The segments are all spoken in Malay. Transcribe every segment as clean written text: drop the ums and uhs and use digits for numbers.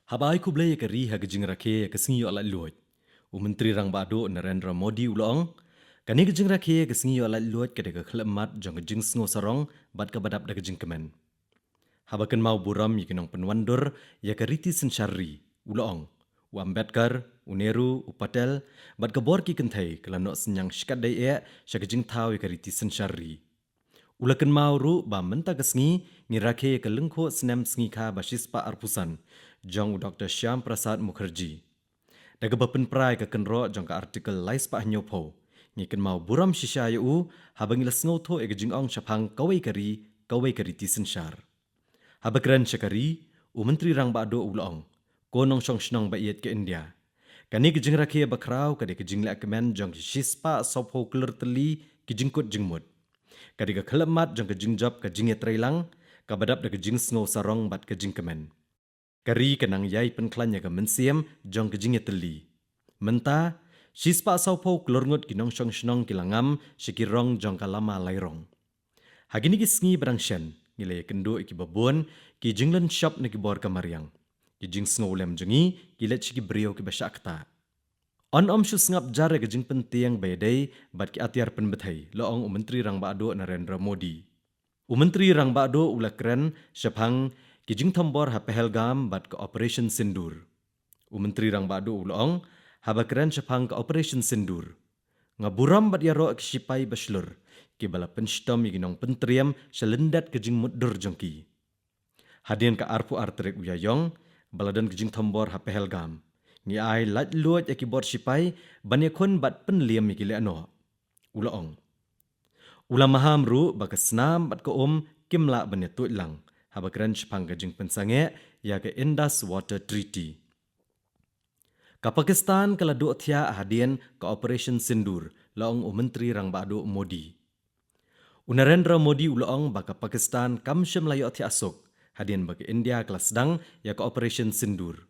Habai ku blay ke ri ha gejing rakhe ke singi ala luoj. Menteri rang bado Narendra Modi ulong. Kani gejing rakhe ke singi ala luoj ke de khlemat jong gejing sngo sarong bat ka badap de gejing kemen. Habakan mau buram yikinong penwandur ya ke riti sensyari ulong. U Ambedkar, u Nehru, u Patel bat ka bor ki kentai kelano senyang shikat dai e sya gejing tau ya ke riti sensyari. Ulakan mau ru ba menta kesngi ngirake ke lengko senem sengi ka basispa arpusan jong Dr. Shyam Prasad Mukherjee. Daga bapen prai ke kenro jong ka artikel lais pa nyopo. Ngiken mau buram shisha yu habang ila sngoto e gejing ong syapang kawai kari tisen syar. Habakran syakari Menteri rang bado ulong konong syong shnong ba iet ke India. Kani gejing rakie bakrau kade gejing la kemen jong shispa sopo keler teli gejing kot jingmut. Kadi ka khalamat jong kejing job kejing etrailang kabadap da kejing sngo sarong bat kejing kemen. Kari kenang yai penklanya ka mensiem jong kejing eteli. Menta shispa saupo klorngut kinong syong shnong kilangam shikirong jong kalama lairong. Hagini kisngi barang shen ngilay kendo iki babon ki jinglan shop na kibor kamariang. Ki jing sngo lem jongi kilet shiki brio ki basyakta. On shu sngap jare ke jing penting bayday bat ki atiar penbetai loong Menteri rang bado Narendra Modi. Menteri rang bado ulakren syapang ki jing thombor ha Pahalgam bat ke Operation Sindur. Menteri rang bado ulong habakren syapang ke Operation Sindur. Ngaburam bat yaro ki sipai baslur ki bala penstom yiginong pentriam selendat ke jing muddur jongki. Hadian ka arpu artrek uyayong baladan ke jing thombor ha Pahalgam. Ni ai lat luat ya keyboard sipai banyak kon bat penliam mikile ano. Ulaong. Ulam maham ru bakas senam bat ko kimla banyak tu lang. Habakran sepang kajing pensange ya ke Indus Water Treaty. Ka Pakistan kala do thia hadian ka Operation Sindur laong Menteri rang bado Modi. Narendra Modi ulaong baka Pakistan kamsyam layo thia asok hadian baka India kelas sedang ya ka Operation Sindur.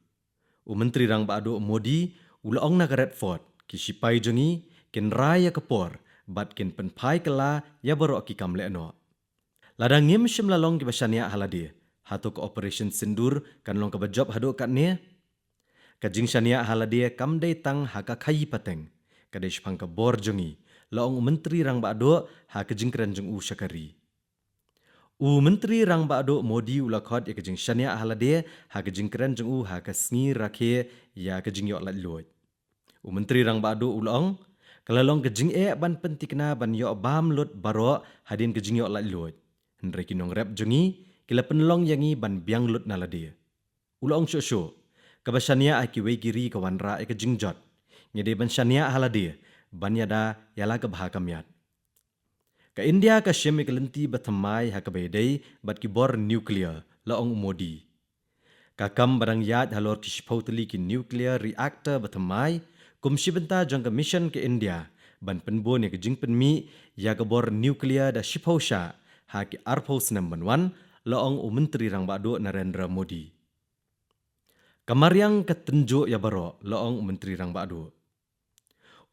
Menteri rang bado Modi ulaong na Redford ki sipai jongi ken raya kepor bat ken penpai kala ya baro ki kamle no. Ladang ngim shim lalong ki basania haladi hatu ke Operation Sindur kan long ka bajob hado kat ne. Kajing shania haladi kamdai tang haka khayi pateng kadesh pang ka bor jongi laong Menteri rang bado ha kajing kran jong u syakari. Menteri rang bado Modi ulakot ya kejing shania halade ha kejing keren jeng ha kasngi rakhe ya kejing yok lat luoj. Menteri rang bado ulong kalalong kejing ban pentikna ban yok bam lut baro hadin kejing yok lat luoj. Hendrai kinong rep jengi kila penlong yangi ban biang lut nalade. Ulong syo kabashania aki wei kiri kawanra e kejing jot. Ngede ban shania halade ban yada yala ka bahakamiat. Ka India ka syem ikalenti batamai ha kabaydai bat ki bor nuklear laong Modi. Ka kam barang yad halor ki shipotali ki nuclear reactor batamai kum shibenta jang ka mission ke India ban penbon ya ka jing penmi ya ka bor nuklear da shiposha ha ki arpos number 1 laong Menteri rang bado Narendra Modi. Kamariang ka tenjo ya baro laong Menteri rang bado.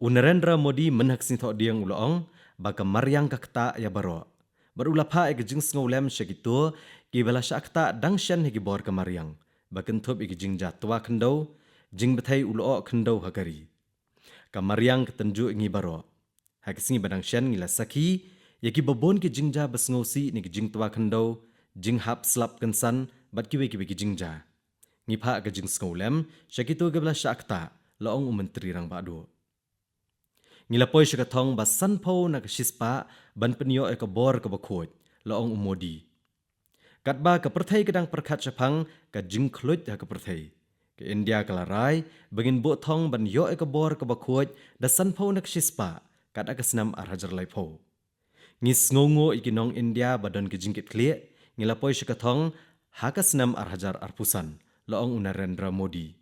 Narendra Modi menhak sing thok diang ulong baka mariang ka kta ya baro. Barulapha e gijing sngolem syakito ki bala syakta dangshan higi bor ka mariang. Bakan thup e gijing jatwa khendau jing bethai ulo khendau hakari. Ka mariang ka tenju ngi baro. Hakisingi badangshan ngila saki yaki babon ki jingja basngosi ni gijing twa khendau jing hap slap kensan bat kiwe kiwe gijing ja. Ngipha ka jing sngolem syakito ke bala syakta laong Menteri rang bado. Ngilapoy siya katong basan po na kasispa ban penyo e kabor kabakot laong Modi. Katba kaperthay kadang perkat syapang ka jingklut ha kaperthay. Ka India kalaray bagin botong ban yo e kabor kabakot da san po na kasispa kat akasenam arhajar lay po. Ngis ngongo ikinong India badon kajingkit kli ngilapoy siya katong hakasenam arhajar arpusan laong Narendra Modi.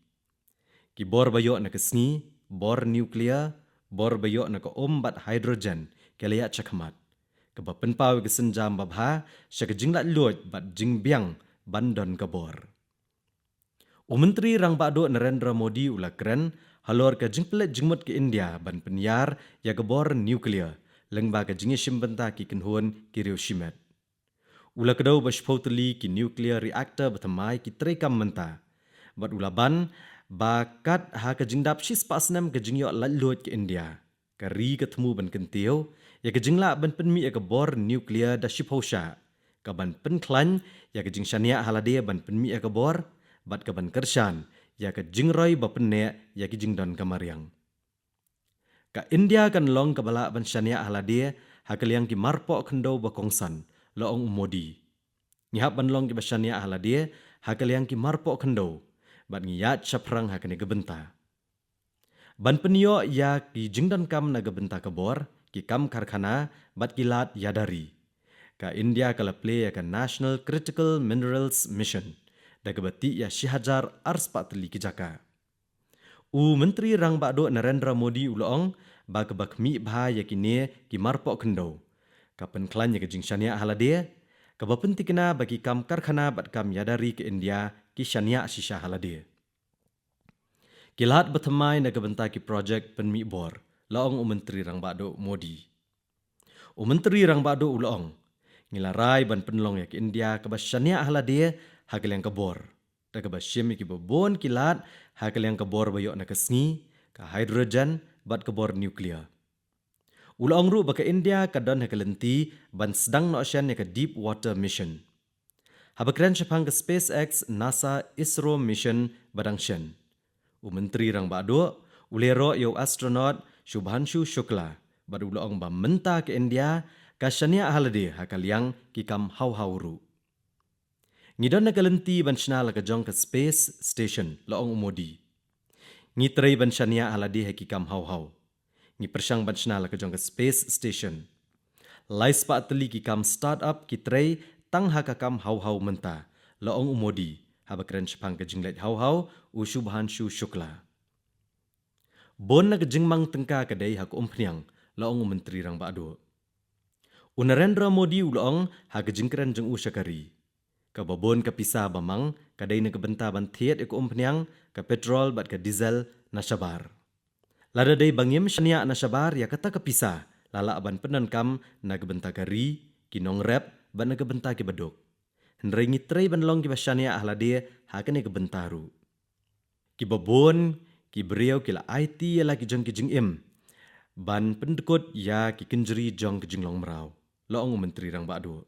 Kibor bayo na kasngi, bor nuklear, bor bayo na ka bat hydrogen kelaya chakmat. Kaba penpaw kesenjam babha sya kejinglat luot bat jingbiang bandon kabor. Menteri rang bado Narendra Modi ulakren halor ka jingpelet jingmut ke India ban penyar ya kabor nuklear lengba ka jingi shimbenta ki kenhun ki Hiroshima. Ula kedau bashpoteli ki nuclear reactor batamai ki trekam menta. bat ulaban bakat ha ka jingdap shis pasnam ka jingyo lalot ke India. Kari ketemu ban kentio ya ka jingla ban penmi ya ka bor nuklear da shiphausha. Ka ban penklan ya ka jing shania halade ban penmi ya ka bor bat ka ban kershan ya ka jingroi ba penne ya ki jingdon kamariang. Ka India kan long ka bala ban shania halade ha kaliang ki marpo kendo ba kongsan loong Modi. Ngihap ban long ki ba shania halade ha kaliang ki marpo kendo bat ngiyat chaprang ha kene gebenta. Ban penyo ya ki jingdan kam na gebenta kebor ki kam karkhana bat kilat yadari. Ka India kala play ya ka National Critical Minerals Mission da kebati ya shihajar arspatli ki jaka. Menteri Rang Bakdo Narendra Modi ulong ba kebakmi bha ya kine ki marpo kendo. Ka penklan ya ke jingshania halade ka bapenti kena bagi kam karkhana bat kam yadari ke India ki shania shisha halade. Kilat bertemai na kebenta ki projek penmi bor laong Menteri Rang Bakdo Modi. Menteri Rang Bakdo ulong ngilarai ban penlong ya ke India ka shania halade hagel yang kebor. Da ka basyem ki babon kilat hagel yang kebor bayok na kesngi ka hidrogen bat kebor nuklear. Ulong ru baka India ka don hakelenti ban sedang no ocean ya ka deep water mission. Habakran syapang ke SpaceX NASA ISRO mission badang shen. Menteri Rang Bakdo ulero yo astronaut Shubhanshu Shukla bad ulong ba menta ke India ka shania halade hakaliang ki kam hau ru. Ngidon na kalenti ban shna la ka jong ka space station laong Modi. Ngitrei ban shania halade ha ki kam hau. Ngi persyang ban shna la ka jong ka space station. Lais pa atli ki kam startup ki trei tang ha ka kam hau menta laong Modi. Habakran syapang ka jinglet hau u Shubhanshu Shukla. Bon na ka jingmang tengka kadai ha ka umpniang laong Menteri Rang Bakdo. Narendra Modi ulong ha ka jingkran jeng u syakari. Ka babon ka pisa bamang kadai na kebenta ban thiet ek umpniang ka petrol bat ka diesel na syabar. Lada dai bangim shania na syabar ya kata ka pisa lala ban penan kam na kebenta kari kinong rep ban na kebenta ki bedok. Hendrai ngitrei ban long ki basyania ahlade ha kene kebentaru. Ki babon ki beriau ki la IT ya la ki jong ki jing im. Ban pendekut ya ki kenjeri jong ki jinglong merau. Laong Menteri Rang Bakdo.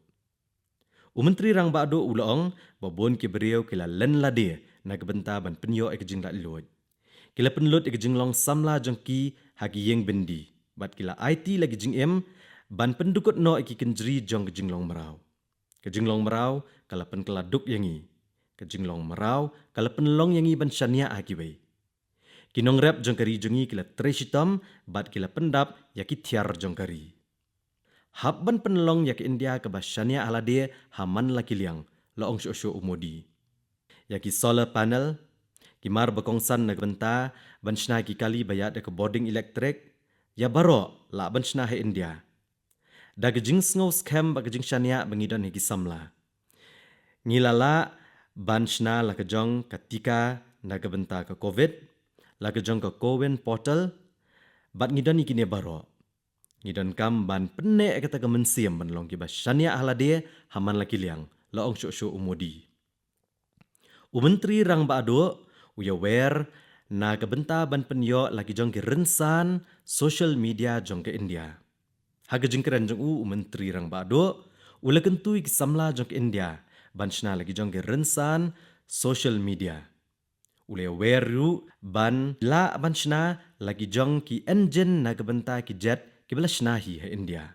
Menteri Rang Bakdo ulong babon ki beriau kila len lade na kebenta ban penyo ek jing lat lot. Kila penlut ek jinglong samla jongki hagi yeng bendi. Bat kila IT lagi jing em ban pendukut no ek kenjeri jong ke jinglong merau. Ke jinglong merau kala pen keladuk yangi. Ke jinglong merau kala penlong yangi ban shania akibai. Kinong rep jongkari jongi kila treshitam bat kila pendap yaki tiar jongkari. Habban penlong yak India ke basyania halade haman laki liang laong syosyo Modi. Yaki solar panel kimar bekongsan na benta ban shna ki kali bayat ke boarding elektrik ya baro la ban shna he India. Da gejing sngo scam ba gejing shania bangidon higi samla. Ngilala ban shna la kejong ketika na benta ke COVID la kejong ke Kowin portal bat ngidon ikine baro. Ngidon kam ban penne kata kemensiam ban long kiba shania ahlade haman laki liang laong syok Modi. Menteri Rang Bakdo uyawer na kebenta ban penyo laki jong ki rensan social media jong ke India. Haga jingkeran jong Menteri Rang Bakdo ula kentui ki samla jong ke India ban shna laki jong ki rensan social media. Ule weru ban la ban shna laki jong ki engine na kebenta ki jet kibla shnahi hai India.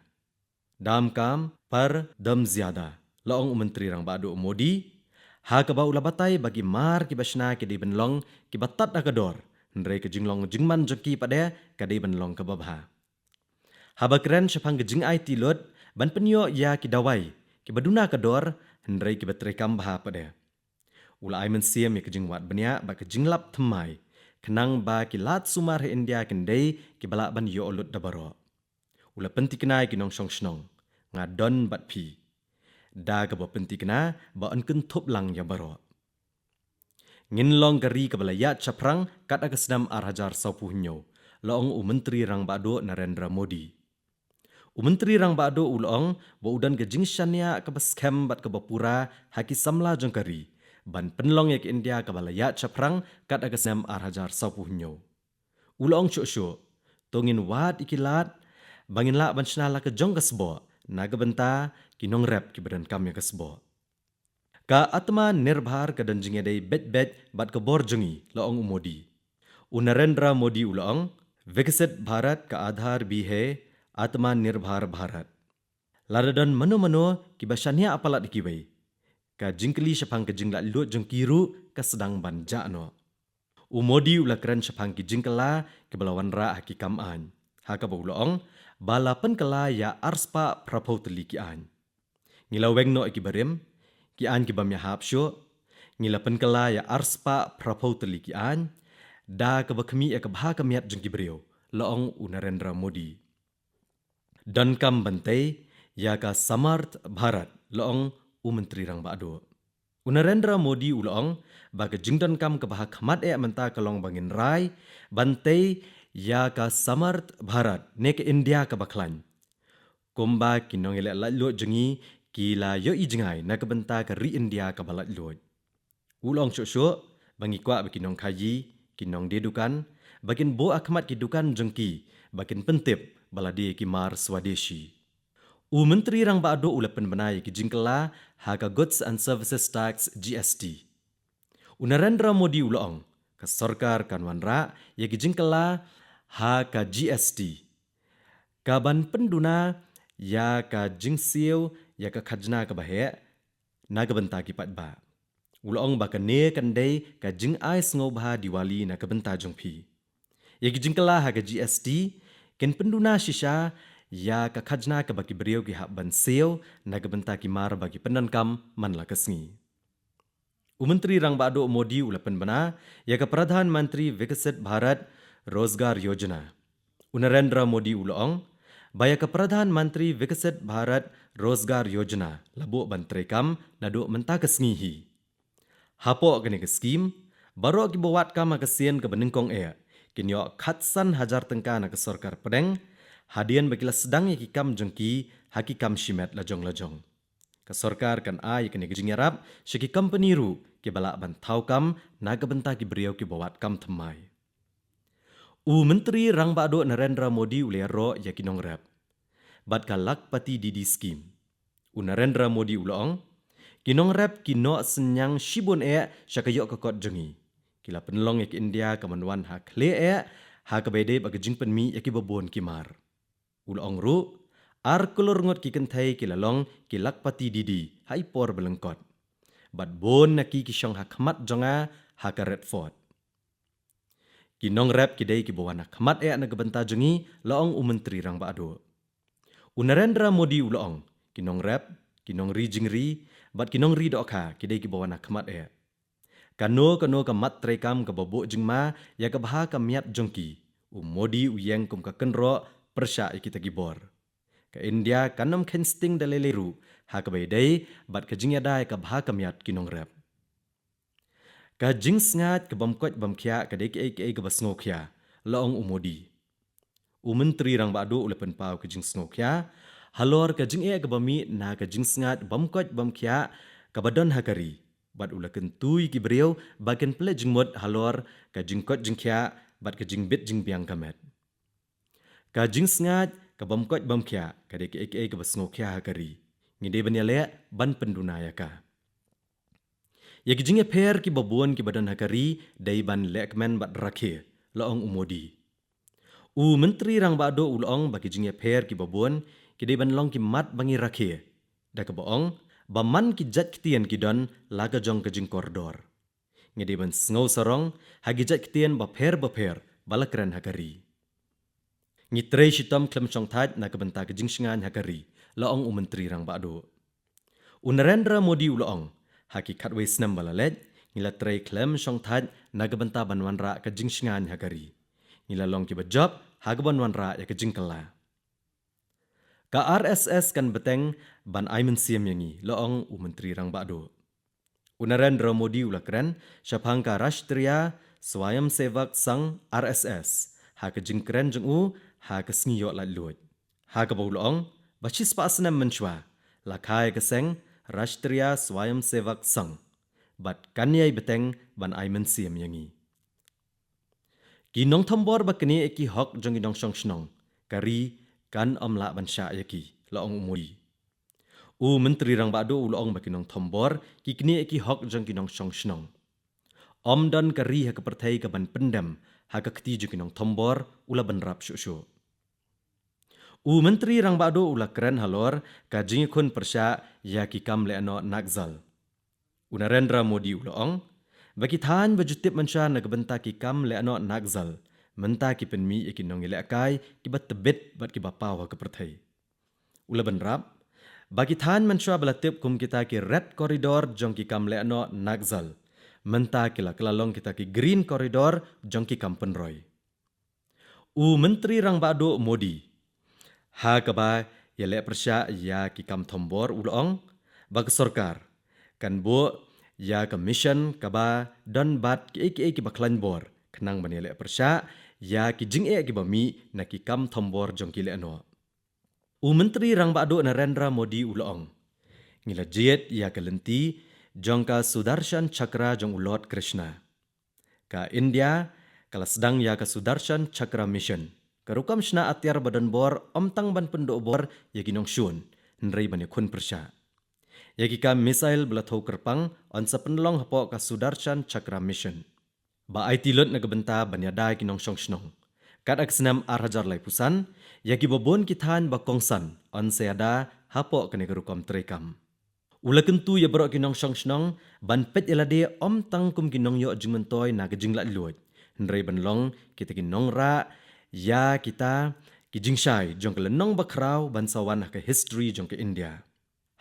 Dam kam par dam ziada laong Menteri Rang Bakdo Modi ha ka bau labatai bagi mar ki bashna ki di benlong ki batat na kador ndrei ke jinglong jingman joki pada ka di benlong ka babha. Habakren syapang gejing IT lot ban penyo ya ki dawai ki baduna kador ndrei ki batre kam bha pada. Ula ai mensiam ya ke jingwat benya ba ke jinglap themai kenang ba ki lat sumar he India kendai ki balak ban yo lot dabaro. Ula penti kenai ki nong song snong ngadon bat pi da ka ba penti kena ba an kun thop lang ya baro ngin long gari ka balaya chaprang kat aga sedam arhajar saupuhnyo laong Menteri Rang Bakdo Narendra Modi. Menteri Rang Bakdo ulong ba udan ke jingshania ka ba scam bat ka bapura haki samla jongkari ban penlong yak India ka balaya chaprang kat agasam arhajar saupuhnyo. Ulong syuk-syuk, tongin wat ikilat, bangin la banchna la ke jong kasbo, naga benta kinong rep ki badan kam ya kasbo. Ka atma nirbhar ka danjinge day bet-bet bat ke borjongi laong umodi. Narendra Modi ulong, Viksit Bharat ka adhar bhi hai atma nirbhar Bharat. Ladadan mano-mano ki basyanya apalat dikibai. Ka jingkeli syapang ke jinglat lut jong kiru ka sedang banja no. Umodi ulakran syapang ki jingkela ke belawan ra hakikam an. Haka baulong balapan kela ya arspa prapau teli ki an. Ngilaweng no ki barim ki an ki bamya hapsyo. Ngilapan kela ya arspa prapau teli ki an. Da ke bakmi ya ke bha kamiat jong ki beriau. Laong Narendra Modi. Dan kam bantai ya ka Samarth Bharat laong Menteri Rang Bado. Narendra Modi ulong baga jingdan kam ke bahak khamat menta kalong bangin rai bantai ya ka Samarth Bharat ne ke India ka baklan. Komba kinong ele latlo jengi kila yo ijengai na ke benta ke ri India ka balatlo. Ulong syuk-syuk bangi kwa bakinong kaji kinong dedukan bakin bo akhmat kidukan jengki bakin pentip baladi ki mar swadeshi. Menteri Rang Bado ulapan benai ki jingkela haka Goods and Services Tax GST. Narendra Modi ulong ke sarkar kanwan ra ya ki jingkela haka GST. Kaban penduna ya ka jingsiu ya ka khajna ka bahe naga benta ki patba. Ulong baka ne kandai ka jing ai sngo bha Diwali na ka benta jongpi. Ya ki jingkela haka GST ken penduna shisha ya ka khajna ka baki beriau ki hak ban seo na ka benta ki mar bagi penankam man la kasngi. Menteri Rang Bado Modi ulapan bana ya ka Pradhan Mantri Viksit Bharat Rozgar Yojana. Narendra Modi ulong baya ka Pradhan Mantri Viksit Bharat Rozgar Yojana labo bantrekam nado menta kasngi hi. Hapo kene ke skim baro ki bawat kam kasien ke benengkong kinyo khatsan hajar tengka na ke sarkar pedeng hadian bagila sedang yaki kam jengki hakikam shimet lajong-lajong. Ke sarkar kan ai kene gejing yarap syaki company ru ke balak bantau kam naga benta ki beriau ki bawat kam themai. Menteri Rang Bado Narendra Modi ulero yaki nong rap. Bat ka lakpati didi skim. Narendra Modi ulong kinong rap kino senyang shibun syakayok kekot jengi. Kila penlong yaki India kamanwan hak le hak bede bagajing penmi yaki babon kimar. Ulong ru ar kulur ngot ki kentai kilalong ki lakpati didi hai por belengkot. Bat bon naki ki syong hakmat jonga haka Redford. Kinong rap kidai ki bawana khmat na gebenta jengi laong Menteri Rang Bado. Narendra Modi ulong kinong rap kinong ri jingri bat kinong ri dokha kidai ki bawana khmat Kano ka mat trekam ka babuk jengma ya ka baha ka miat jongki. Modi uyeng kum ka kenro persya ikita gibor. Ka India kanam kensting daleleru ha ka baydai bat ka jingya dai ka baha ka miat kinong rap. Ka jing sngat ka bamkot bamkya ka dek ai ka basngokya laong Modi. Menteri Rang Bado ulapan pau ka jing snokya halor ka jing ka bami na ka jing sngat bamkot bamkya ka badon hakari. Bat ulakan tui ki beriau bagian pele jingmot halor ka jingkot jingkya bat ka jingbit jingbiang kamet. Ka jing sngat ka bamkot bamkya ka dek ai ka basngokya hakari. Ngide banyale ban penduna yaka. Ya ki jingya per ki babuan ki badan hakari dai ban lekmen bat rakhe laong Modi. Menteri Rang Bado ulong bagi jingya per ki babuan ki dai ban long ki mat bangi rakhe. Da ka boong baman ki jat kitian kidon laga jong ke jing koridor. Ngede ban sngau sarong hagi jat kitian baper balakran hakari. Ngitrei shitam klem chong thaj na kebenta ke jing shingan hakari laong Menteri Rang Bado. Narendra Modi ulong haki khatwe snam balalet ngila trei klem chong thaj na kebenta banwan ra ke jing shingan hakari. Ngila long ki bajab hagaban wan ra ya ke jing kala. Ka RSS kan beteng ban Aiman Siam yangi laong Menteri Rang Bado. Narendra Modi ulakran syapangka Rashtriya Swayam Sevak Sang RSS ha ka jingkren jeng ha ka sngiyo latlut. Ha ka baulong bachis pa asnam menchwa lakai ka seng Rashtriya Swayam Sevak Sang. bat kanyai beteng ban ai men siam yangi. Kinong thambor bakni eki hok jong kinong song snong kari kan omla ban sha yaki laong umuri. Menteri rang bado ulong bakinong thambor kikni eki hok jong kinong song snong. Dan kari ha kepertai ke ban pendam ha ke keti jong kinong thambor ula ban rap syu. Menteri rang bado ula keren halor ka jingi kun persya ya ki kam le ano nakzal. Narendra Modi ulong bagi than bajutip mansya nagbenta ki kam le ano nakzal menta ki penmi ikinong ilakai ki bat tebet bat ki bapaw ke perthai. Ula benrap bagi than mansya belatip kum kita ki red corridor jong ki kam le ano nakzal menta ki la kelalong kita ki green corridor jong ki kam penroy. Menteri rang bado Modi ha kaba ya le persya ya ki kam thombor ulong bag sarkar kan bo ya commission kaba don bat ki baklan bor kenang bani le persya ya ki jing ki bami na ki kam thombor jong ki le no. Menteri rang bado Narendra Modi ulong ngila jet ya kelenti jong ka Sudarshan Chakra jong ulot Krishna ka India kala sedang ya ka Sudarshan Chakra mission karukam shna atyar badan bor omtang ban pendok bor ya ginong syun nrei bani kun persya. Yagi ka misail belathau kerpang on sa penlong hapo ka Sudarshan Chakra mission. Ba ai tilot na gabenta banyada kinong song snong. Kat aksenam arhajar lai pusan, yagi babon kithan ba kongsan on seada hapo kene kerukam trekam. Ula kentu ya berok kinong song snong ban pet elade om tangkum kinong yo jingmentoy na gejinglat luot. Nrei benlong kita kinong ra ya kita kijingshai jong kelenong bakrau bansawan ke history jong ke India.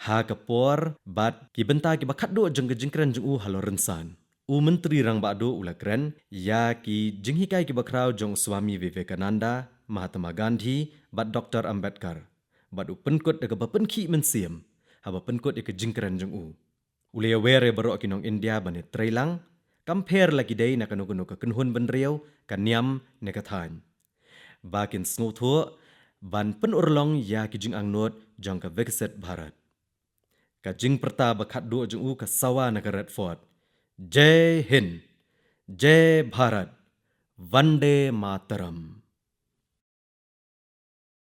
Ha kapor bat ki benta ki bakat do jeng jengkren jeng halo rensan. Menteri rang bado ula kren ya ki jenghikai ki bakrau jong Swami Vivekananda, Mahatma Gandhi, bat Dr. Ambedkar. Bat penkut daga bapenki mensiam, ha bapenkut ke jengkren jeng Ule were barok kinong India bane trailang, compare lagi day na kanu ka kenhun benriau kanyam nekathan. Bakin snutho ban penurlong ya ki jeng angnot jong ka Viksit Bharat. Kajing perta bakat do jeng ka sawa negara Redford. Jai Hind, Jai Bharat, Vande Mataram.